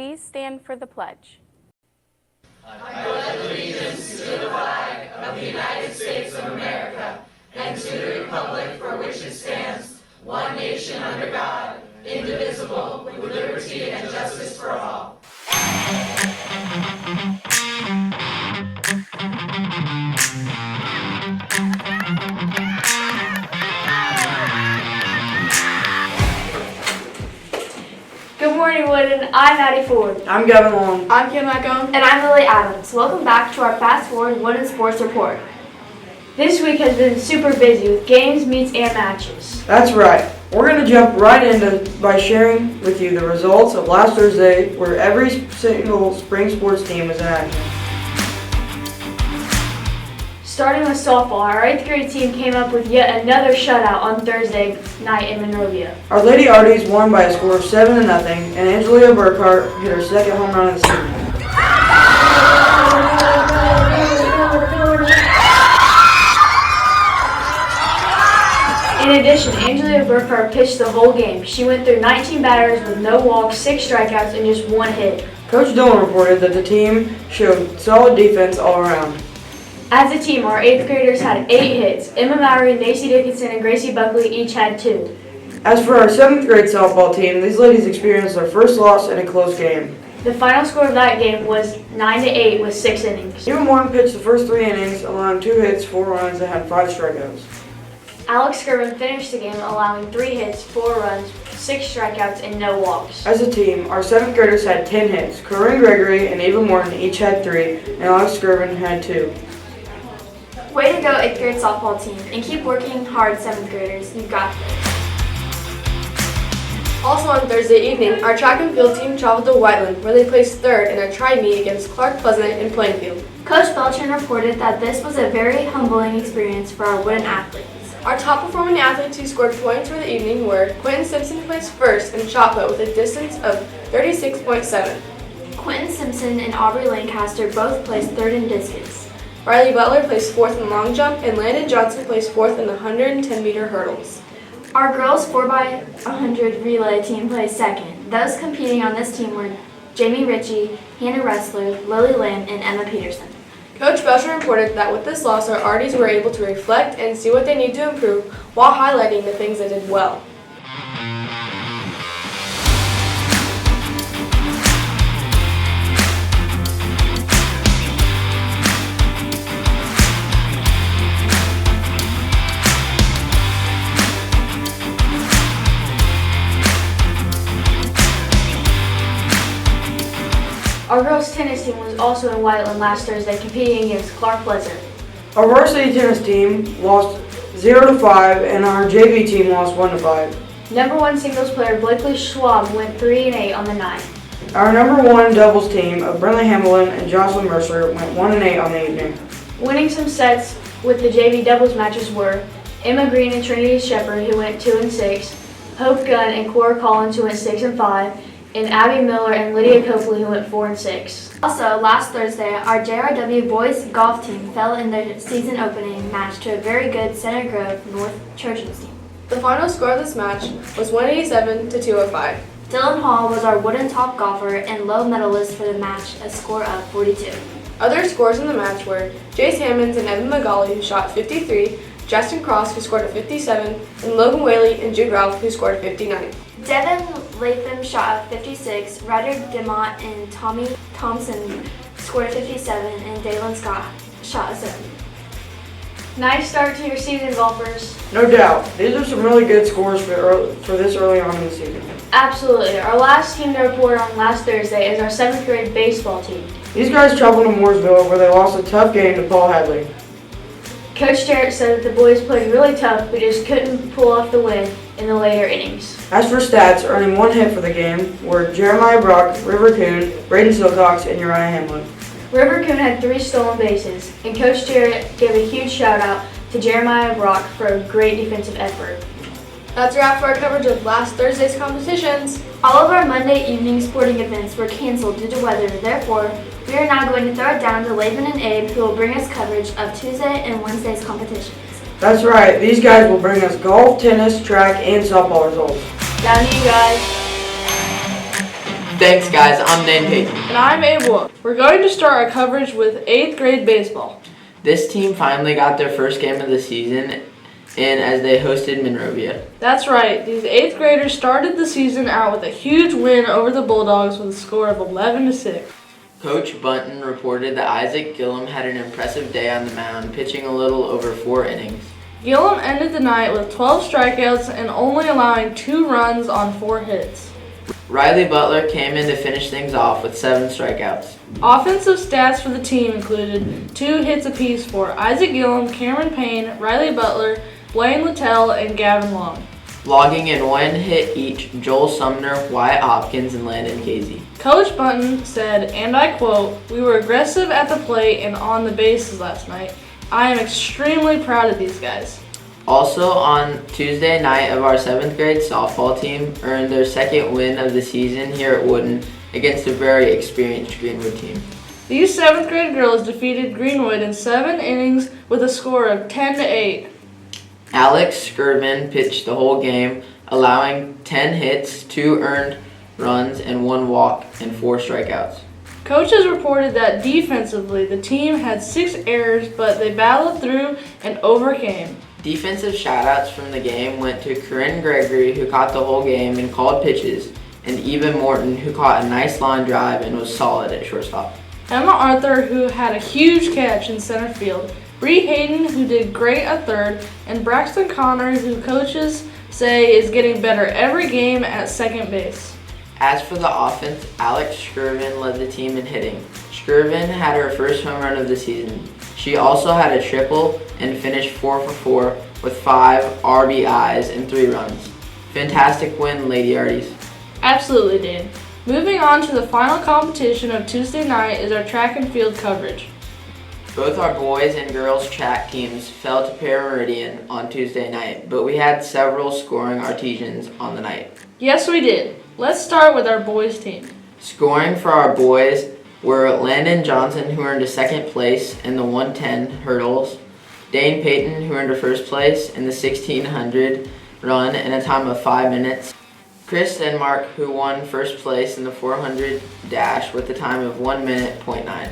please stand for the pledge? I pledge allegiance to the flag of the United States of America and to the republic for which it stands, one nation under God, indivisible, with liberty and justice for all. Good morning, Woodin. I'm Addie Ford. I'm Gavin Long. I'm Kim Echo. And I'm Lily Adams. Welcome back to our Fast Forward Woodin Sports Report. This week has been super busy with games, meets, and matches. That's right. We're going to jump right into by sharing with you the results of last Thursday, where every single spring sports team was in action. Starting with softball, our 8th grade team came up with yet another shutout on Thursday night in Monrovia. Our Lady Arties won by a score of 7-0, and Angelia Burkhart hit her second home run of the season. In addition, Angelia Burkhart pitched the whole game. She went through 19 batters with no walks, 6 strikeouts, and just 1 hit. Coach Dillon reported that the team showed solid defense all around. As a team, our 8th graders had 8 hits. Emma Mowry, Nacy Dickinson, and Gracie Buckley each had 2. As for our 7th grade softball team, these ladies experienced their first loss in a close game. The final score of that game was 9-8 with 6 innings. Eva Morton pitched the first 3 innings, allowing 2 hits, 4 runs, and had 5 strikeouts. Alex Skirvin finished the game allowing 3 hits, 4 runs, 6 strikeouts, and no walks. As a team, our 7th graders had 10 hits. Corinne Gregory and Eva Morton each had 3, and Alex Skirvin had 2. Way to go, 8th grade softball team, and keep working hard, 7th graders. You've got this. Also on Thursday evening, our track and field team traveled to Whiteland, where they placed 3rd in a tri-meet against Clark Pleasant in Plainfield. Coach Beltran reported that this was a very humbling experience for our Woodin athletes. Our top performing athletes who scored points for the evening were Quentin Simpson placed 1st in shot put with a distance of 36.7. Quentin Simpson and Aubrey Lancaster both placed 3rd in discus. Riley Butler placed 4th in long jump, and Landon Johnson placed 4th in the 110-meter hurdles. Our girls 4x100 relay team placed 2nd. Those competing on this team were Jamie Ritchie, Hannah Ressler, Lily Lamb, and Emma Peterson. Coach Belcher reported that with this loss, our Arties were able to reflect and see what they need to improve while highlighting the things they did well. Our girls tennis team was also in Whiteland last Thursday competing against Clark Pleasant. Our varsity tennis team lost 0-5, and our JV team lost 1-5. Number 1 singles player Blakely Schwab went 3-8 on the night. Our number 1 doubles team of Brentley Hamlin and Jocelyn Mercer went 1-8 on the evening. Winning some sets with the JV doubles matches were Emma Green and Trinity Shepard, who went 2-6, Hope Gunn and Cora Collins, who went 6-5, and Abby Miller and Lydia Copley, who went 4-6. Also, last Thursday, our JRW boys golf team fell in their season opening match to a very good Center Grove North Trojans team. The final score of this match was 187 to 205. Dylan Hall was our Woodin top golfer and low medalist for the match, a score of 42. Other scores in the match were Jace Hammonds and Evan McGauley, who shot 53, Justin Cross, who scored a 57, and Logan Whaley and Jude Ralph, who scored a 59. Devin Latham shot a 56, Ryder DeMott and Tommy Thompson scored a 57, and Dalen Scott shot a 70. Nice start to your season, golfers. No doubt, these are some really good scores for this early on in the season. Absolutely. Our last team to report on last Thursday is our 7th grade baseball team. These guys traveled to Mooresville, where they lost a tough game to Paul Hadley. Coach Jarrett said that the boys played really tough but just couldn't pull off the win in the later innings. As for stats, earning 1 hit for the game were Jeremiah Brock, River Coon, Braden Silcox, and Uriah Hamlin. River Coon had 3 stolen bases, and Coach Jarrett gave a huge shout out to Jeremiah Brock for a great defensive effort. That's a wrap for our coverage of last Thursday's competitions. All of our Monday evening sporting events were canceled due to weather. Therefore, we are now going to throw it down to Laban and Abe, who will bring us coverage of Tuesday and Wednesday's competitions. That's right, these guys will bring us golf, tennis, track, and softball results. Down to you guys. Thanks, guys. I'm Dane Payton. And I'm Abel. We're going to start our coverage with 8th grade baseball. This team finally got their first game of the season in as they hosted Monrovia. That's right, these 8th graders started the season out with a huge win over the Bulldogs with a score of 11-6. Coach Bunton reported that Isaac Gillum had an impressive day on the mound, pitching a little over 4 innings. Gillum ended the night with 12 strikeouts and only allowing 2 runs on 4 hits. Riley Butler came in to finish things off with 7 strikeouts. Offensive stats for the team included 2 hits apiece for Isaac Gillum, Cameron Payne, Riley Butler, Blaine Littell, and Gavin Long. Logging in 1 hit each, Joel Sumner, Wyatt Hopkins, and Landon Casey. Coach Bunton said, and I quote, "We were aggressive at the plate and on the bases last night. I am extremely proud of these guys." Also on Tuesday night of our 7th grade softball team earned their second win of the season here at Wooden against a very experienced Greenwood team. These 7th grade girls defeated Greenwood in 7 innings with a score of 10-8. Alex Skirvin pitched the whole game, allowing 10 hits, 2 earned runs, and 1 walk and 4 strikeouts. Coaches reported that defensively the team had 6 errors, but they battled through and overcame. Defensive shoutouts from the game went to Corinne Gregory, who caught the whole game and called pitches, and Eva Morton, who caught a nice line drive and was solid at shortstop. Emma Arthur, who had a huge catch in center field, Bree Hayden, who did great at third, and Braxton Connor, who coaches say is getting better every game at second base. As for the offense, Alex Skirvin led the team in hitting. Skirvin had her first home run of the season. She also had a triple and finished 4 for 4 with 5 RBIs and 3 runs. Fantastic win, Lady Arties. Absolutely, Dane. Moving on to the final competition of Tuesday night is our track and field coverage. Both our boys and girls track teams fell to Para Meridian on Tuesday night, but we had several scoring artisans on the night. Yes, we did. Let's start with our boys team. Scoring for our boys were Landon Johnson, who earned a second place in the 110 hurdles, Dane Payton, who earned a first place in the 1600 run in a time of 5 minutes, Chris Denmark, who won first place in the 400 dash with a time of 1 minute .9.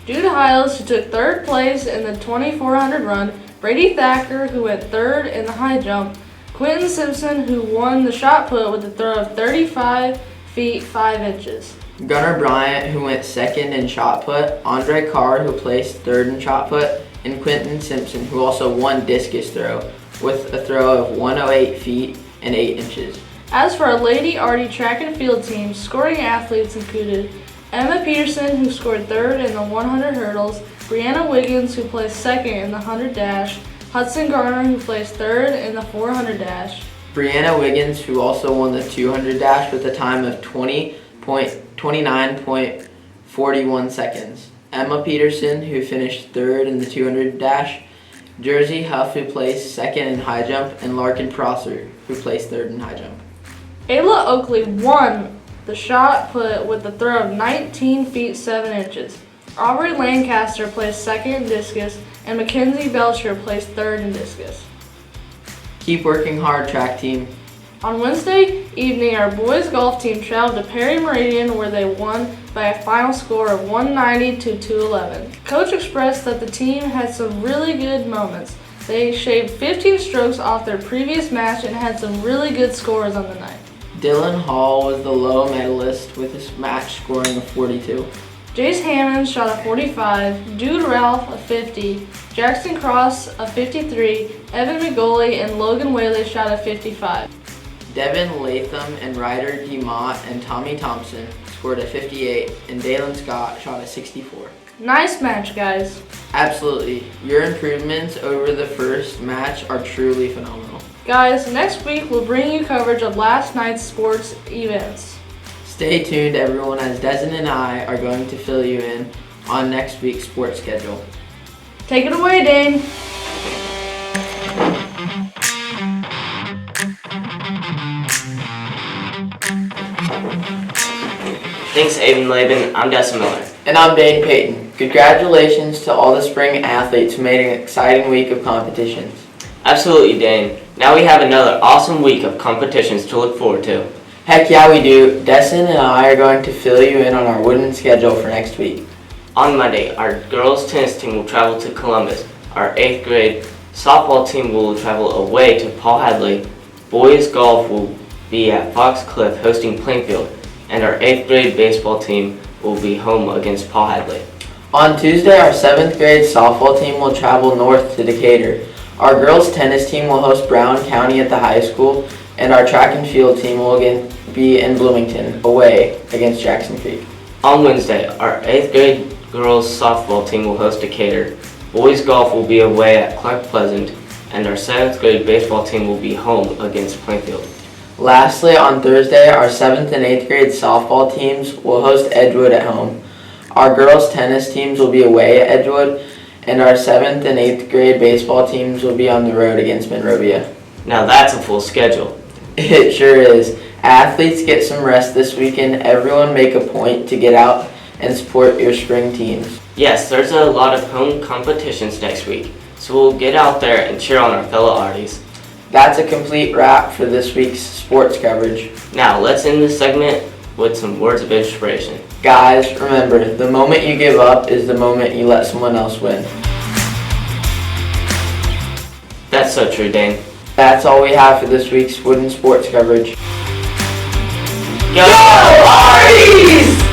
Jude Hiles, who took third place in the 2400 run, Brady Thacker, who went third in the high jump, Quentin Simpson, who won the shot put with a throw of 35 feet 5 inches. Gunnar Bryant, who went second in shot put, Andre Carr, who placed third in shot put, and Quentin Simpson, who also won discus throw with a throw of 108 feet and 8 inches. As for our Lady Artie track and field team, scoring athletes included Emma Peterson, who scored third in the 100 hurdles, Brianna Wiggins, who placed second in the 100 dash, Hudson Garner, who placed third in the 400 dash. Brianna Wiggins, who also won the 200 dash with a time of 29.41 seconds. Emma Peterson, who finished third in the 200 dash. Jersey Huff, who placed second in high jump. And Larkin Prosser, who placed third in high jump. Ayla Oakley won the shot put with a throw of 19 feet 7 inches. Aubrey Lancaster placed second in discus, and Mackenzie Belcher placed third in discus. Keep working hard, track team. On Wednesday evening, our boys golf team traveled to Perry Meridian, where they won by a final score of 190 to 211. Coach expressed that the team had some really good moments. They shaved 15 strokes off their previous match and had some really good scores on the night. Dylan Hall was the low medalist with his match scoring of 42. Jace Hammond shot a 45, Jude Ralph a 50, Jackson Cross a 53, Evan McGoley and Logan Whaley shot a 55. Devin Latham and Ryder DeMott and Tommy Thompson scored a 58, and Dalen Scott shot a 64. Nice match, guys. Absolutely. Your improvements over the first match are truly phenomenal. Guys, next week we'll bring you coverage of last night's sports events. Stay tuned, everyone, as Dezen and I are going to fill you in on next week's sports schedule. Take it away, Dane. Thanks, Aiden Laban. I'm Dessa Miller. And I'm Dane Payton. Congratulations to all the spring athletes who made an exciting week of competitions. Absolutely, Dane. Now we have another awesome week of competitions to look forward to. Heck yeah, we do. Destin and I are going to fill you in on our wooden schedule for next week. On Monday, our girls tennis team will travel to Columbus. Our 8th grade softball team will travel away to Paul Hadley. Boys golf will be at Fox Cliff hosting Plainfield. And our 8th grade baseball team will be home against Paul Hadley. On Tuesday, our 7th grade softball team will travel north to Decatur. Our girls tennis team will host Brown County at the high school, and our track and field team will again be in Bloomington, away against Jackson Creek. On Wednesday, our 8th grade girls softball team will host Decatur. Boys golf will be away at Clark Pleasant, and our 7th grade baseball team will be home against Plainfield. Lastly, on Thursday, our 7th and 8th grade softball teams will host Edgewood at home. Our girls tennis teams will be away at Edgewood, and our 7th and 8th grade baseball teams will be on the road against Monrovia. Now that's a full schedule. It sure is. Athletes get some rest this weekend. Everyone make a point to get out and support your spring teams. Yes, there's a lot of home competitions next week, so we'll get out there and cheer on our fellow Arties. That's a complete wrap for this week's sports coverage. Now let's end this segment with some words of inspiration. Guys, remember, the moment you give up is the moment you let someone else win. That's so true, Dane. That's all we have for this week's Wooden Sports coverage. Go Arties!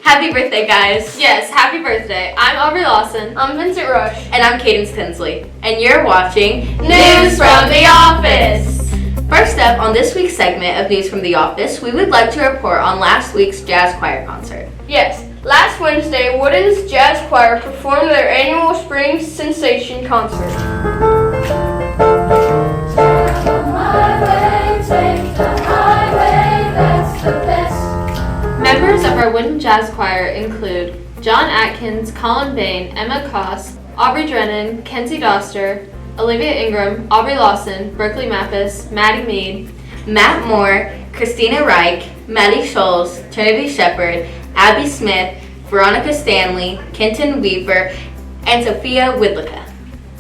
Happy birthday, guys. Yes, happy birthday. I'm Aubrey Lawson. I'm Vincent Rush. And I'm Cadence Tinsley. And you're watching News from the Office. First up, on this week's segment of News from the Office, we would like to report on last week's jazz choir concert. Yes, last Wednesday, Woodin's Jazz Choir performed their annual Spring Sensation concert. Members of our Wooden Jazz Choir include John Atkins, Colin Bain, Emma Koss, Aubrey Drennan, Kenzie Doster, Olivia Ingram, Aubrey Lawson, Berkeley Mappis, Maddie Mead, Matt Moore, Christina Reich, Maddie Scholes, Trinity Shepard, Abby Smith, Veronica Stanley, Kenton Weaver, and Sophia Widlicka.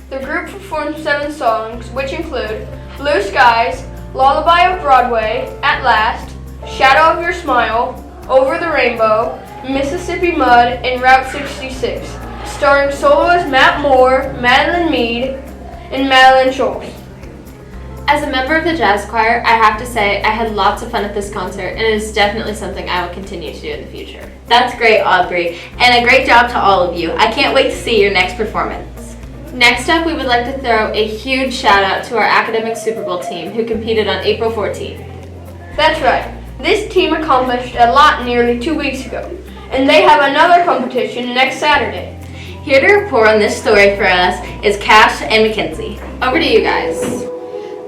The group performed 7 songs, which include Blue Skies, Lullaby of Broadway, At Last, Shadow of Your Smile, Over the Rainbow, Mississippi Mud, and Route 66, starring soloists Matt Moore, Madeline Mead, and Madeline Scholes. As a member of the jazz choir, I have to say I had lots of fun at this concert, and it is definitely something I will continue to do in the future. That's great, Aubrey, and a great job to all of you. I can't wait to see your next performance. Next up, we would like to throw a huge shout out to our academic Super Bowl team who competed on April 14th. That's right. This team accomplished a lot nearly 2 weeks ago, and they have another competition next Saturday. Here to report on this story for us is Cash and Mackenzie. Over to you guys.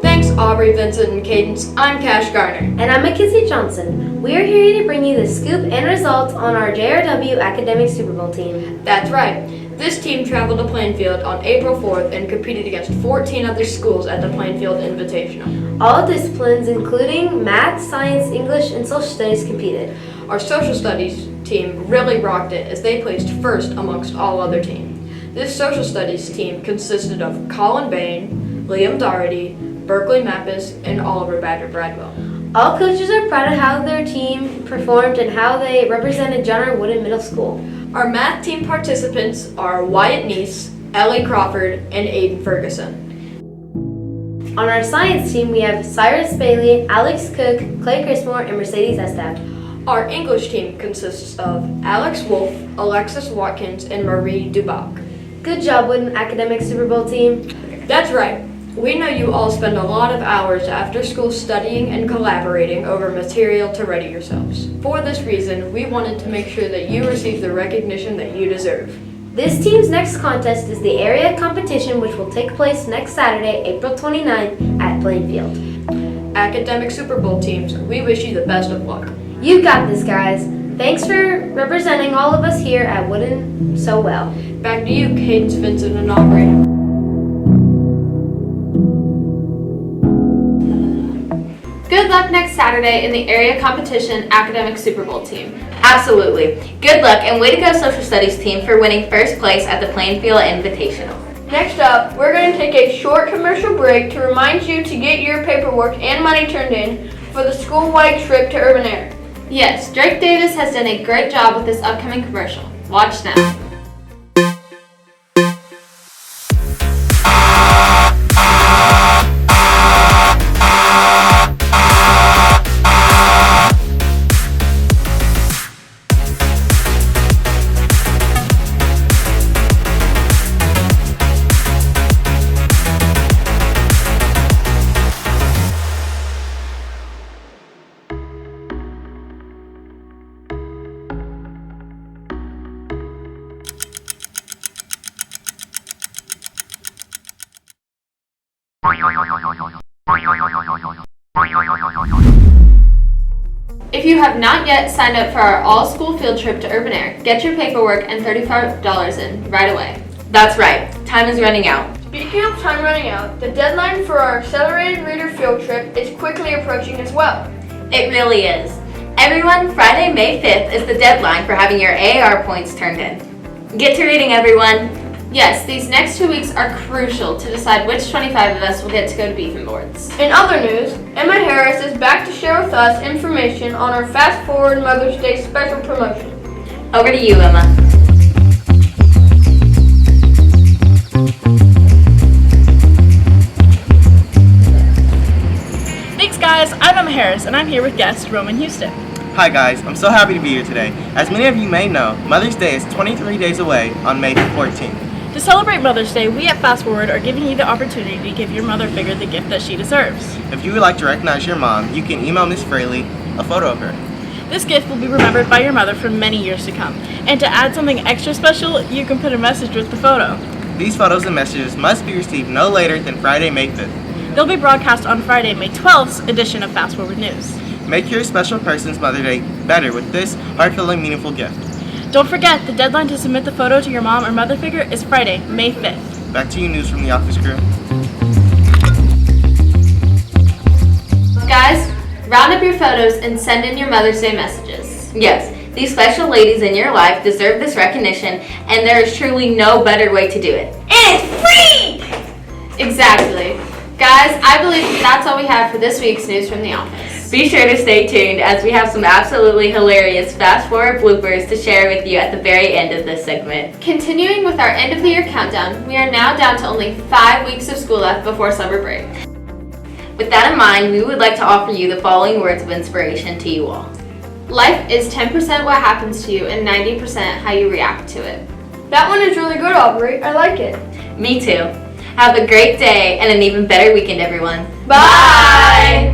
Thanks, Aubrey, Vincent, and Cadence. I'm Cash Garner. And I'm Mackenzie Johnson. We are here to bring you the scoop and results on our JRW Academic Super Bowl team. That's right. This team traveled to Plainfield on April 4th and competed against 14 other schools at the Plainfield Invitational. All disciplines, including math, science, English, and social studies, competed. Our social studies team really rocked it as they placed first amongst all other teams. This social studies team consisted of Colin Bain, Liam Doherty, Berkeley Mappis, and Oliver Badger Bradwell. All coaches are proud of how their team performed and how they represented John R. Wooden Middle School. Our math team participants are Wyatt Neese, Ellie Crawford, and Aiden Ferguson. On our science team, we have Cyrus Bailey, Alex Cook, Clay Chrismore, and Mercedes Estad. Our English team consists of Alex Wolf, Alexis Watkins, and Marie Dubach. Good job, Wooden Academic Super Bowl team. That's right. We know you all spend a lot of hours after school studying and collaborating over material to ready yourselves. For this reason, we wanted to make sure that you receive the recognition that you deserve. This team's next contest is the area competition, which will take place next Saturday, April 29th at Plainfield. Academic Super Bowl teams, we wish you the best of luck. You got this, guys. Thanks for representing all of us here at Wooden so well. Back to you, Cadence, Vincent, and Aubrey. Good luck next Saturday in the area competition academic Super Bowl team. Absolutely. Good luck and way to go social studies team for winning first place at the Plainfield Invitational. Next up, we're going to take a short commercial break to remind you to get your paperwork and money turned in for the school-wide trip to Urban Air. Yes, Drake Davis has done a great job with this upcoming commercial. Watch now. If you have not yet signed up for our all-school field trip to Urban Air, get your paperwork and $35 in right away. That's right. Time is running out. Speaking of time running out, the deadline for our accelerated reader field trip is quickly approaching as well. It really is. Everyone, Friday, May 5th is the deadline for having your AAR points turned in. Get to reading, everyone. Yes, these next 2 weeks are crucial to decide which 25 of us will get to go to Beefing Boards. In other news, Emma Harris is back to share with us information on our Fast Forward Mother's Day special promotion. Over to you, Emma. Thanks, guys. I'm Emma Harris, and I'm here with guest Roman Houston. Hi guys, I'm so happy to be here today. As many of you may know, Mother's Day is 23 days away on May 14th. To celebrate Mother's Day, we at Fast Forward are giving you the opportunity to give your mother figure the gift that she deserves. If you would like to recognize your mom, you can email Miss Fraley a photo of her. This gift will be remembered by your mother for many years to come. And to add something extra special, you can put a message with the photo. These photos and messages must be received no later than Friday, May 5th. They'll be broadcast on Friday, May 12th's edition of Fast Forward News. Make your special person's Mother's Day better with this heart-filling, meaningful gift. Don't forget, the deadline to submit the photo to your mom or mother figure is Friday, May 5th. Back to you, news from the office crew. Guys, round up your photos and send in your Mother's Day messages. Yes, these special ladies in your life deserve this recognition, and there is truly no better way to do it. And it's free! Exactly. Guys, I believe that's all we have for this week's news from the office. Be sure to stay tuned as we have some absolutely hilarious fast forward bloopers to share with you at the very end of this segment. Continuing with our end of the year countdown, we are now down to only 5 weeks of school left before summer break. With that in mind, we would like to offer you the following words of inspiration to you all. Life is 10% what happens to you and 90% how you react to it. That one is really good, Aubrey. I like it. Me too. Have a great day and an even better weekend, everyone. Bye!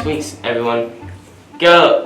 Weeks, everyone. Go.